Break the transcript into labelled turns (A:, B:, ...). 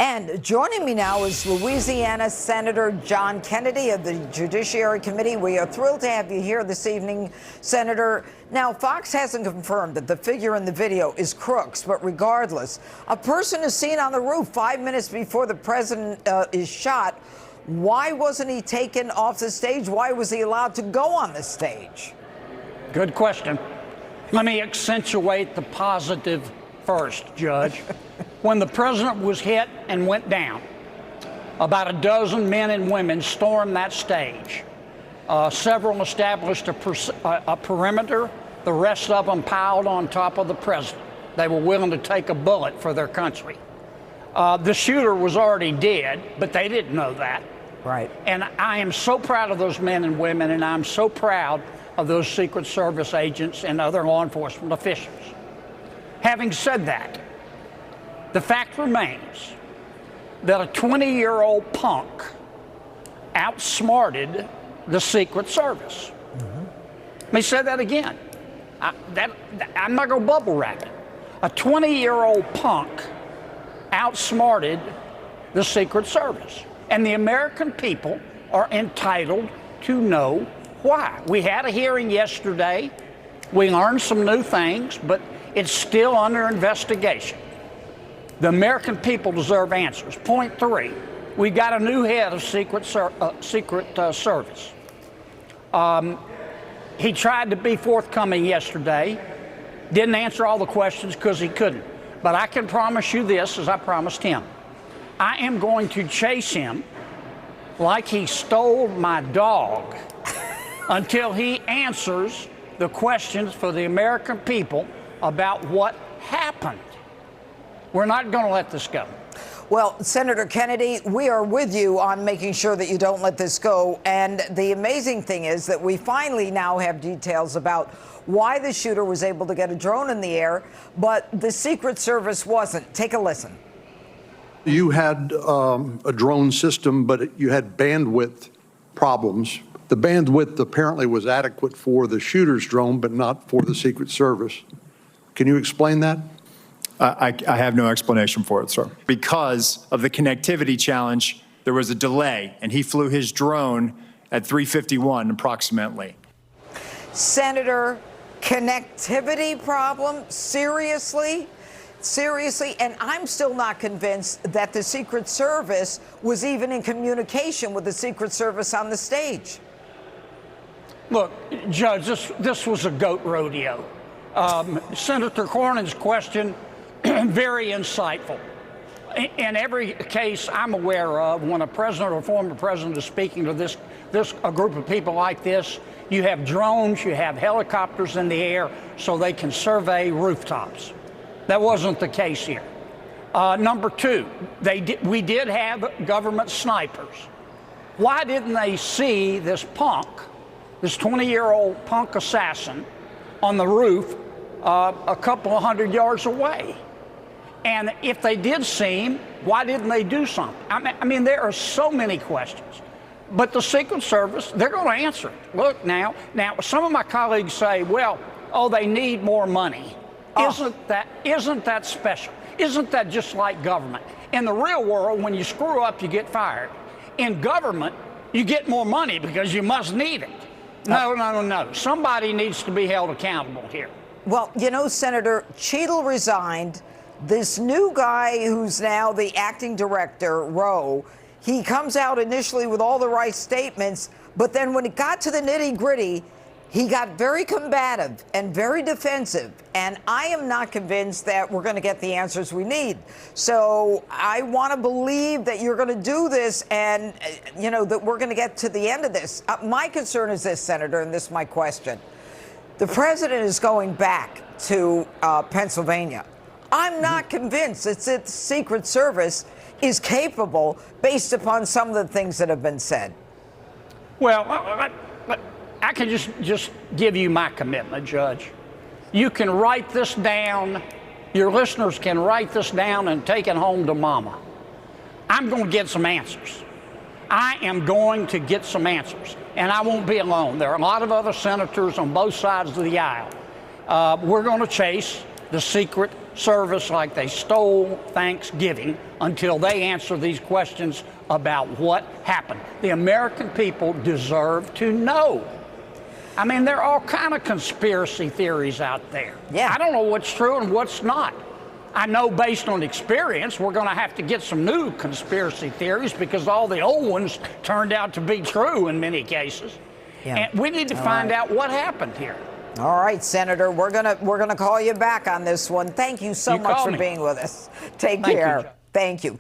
A: And joining me now is Louisiana Senator John Kennedy of the Judiciary Committee. We are thrilled to have you here this evening, Senator. Now, Fox hasn't confirmed that the figure in the video is Crooks, but regardless, a person is seen on the roof 5 minutes before the president is shot. Why wasn't he taken off the stage? Why was he allowed to go on the stage?
B: Good question. Let me accentuate the positive first, Judge. When the president was hit and went down, about a dozen men and women stormed that stage. Several established a perimeter. The rest of them piled on top of the president. They were willing to take a bullet for their country. The shooter was already dead, but they didn't know that.
A: Right.
B: And I am so proud of those men and women, and I'm so proud of those Secret Service agents and other law enforcement officials. Having said that, the fact remains that a 20-year-old punk outsmarted the Secret Service. Let me say that again. I'm not going to bubble wrap it. A 20-year-old punk outsmarted the Secret Service. And the American people are entitled to know why. We had a hearing yesterday. We learned some new things, but it's still under investigation. The American people deserve answers. Point three, we got a new head of Secret Service. He tried to be forthcoming yesterday, didn't answer all the questions because he couldn't. But I can promise you this, as I promised him. I am going to chase him like he stole my dog until he answers the questions for the American people about what happened. We're not going to let this go.
A: Well, Senator Kennedy, we are with you on making sure that you don't let this go. And the amazing thing is that we finally now have details about why the shooter was able to get a drone in the air, but the Secret Service wasn't. Take a listen.
C: You had a drone system, but you had bandwidth problems. The bandwidth apparently was adequate for the shooter's drone, but not for the Secret Service. Can you explain that?
D: I have no explanation for it, sir. Because of the connectivity challenge, there was a delay, and he flew his drone at 3:51 approximately.
A: Senator, connectivity problem? Seriously? Seriously? And I'm still not convinced that the Secret Service was even in communication with the Secret Service on the stage.
B: Look, Judge, this was a goat rodeo. Senator Cornyn's question, very insightful. In every case I'm aware of, when a president or former president is speaking to a group of people like this, you have drones, you have helicopters in the air so they can survey rooftops. That wasn't the case here. Number two, we did have government snipers. Why didn't they see this punk, this 20-year-old punk assassin, on the roof a couple of 100 yards away? And if they did see him, why didn't they do something? I mean, there are so many questions. But the Secret Service, they're going to answer it. Look, now, some of my colleagues say, well, they need more money. Isn't that special? Isn't that just like government? In the real world, when you screw up, you get fired. In government, you get more money because you must need it. No. Somebody needs to be held accountable here.
A: Well, you know, Senator, Cheadle resigned. This new guy who's now the acting director, Rowe, he comes out initially with all the right statements, but then when it got to the nitty-gritty, he got very combative and very defensive. And I am not convinced that we're going to get the answers we need. So I want to believe that you're going to do this and, that we're going to get to the end of this. My concern is this, Senator, and this is my question. The president is going back to Pennsylvania. I'm not convinced that the Secret Service is capable based upon some of the things that have been said.
B: Well, I can just give you my commitment, Judge. You can write this down. Your listeners can write this down and take it home to mama. I'm going to get some answers. I am going to get some answers, and I won't be alone. There are a lot of other senators on both sides of the aisle. We're going to chase the Secret Service like they stole Thanksgiving until they answer these questions about what happened. The American people deserve to know. I mean, there are all kind of conspiracy theories out there.
A: Yeah.
B: I don't know what's true and what's not. I know based on experience, we're going to have to get some new conspiracy theories because all the old ones turned out to be true in many cases.
A: Yeah.
B: And we need to find out what happened here.
A: All right, Senator, we're gonna call you back on this one. Thank you so
B: You
A: much
B: call
A: for
B: me.
A: being with us. Take
B: Thank you,
A: care.
B: Joe.
A: Thank you.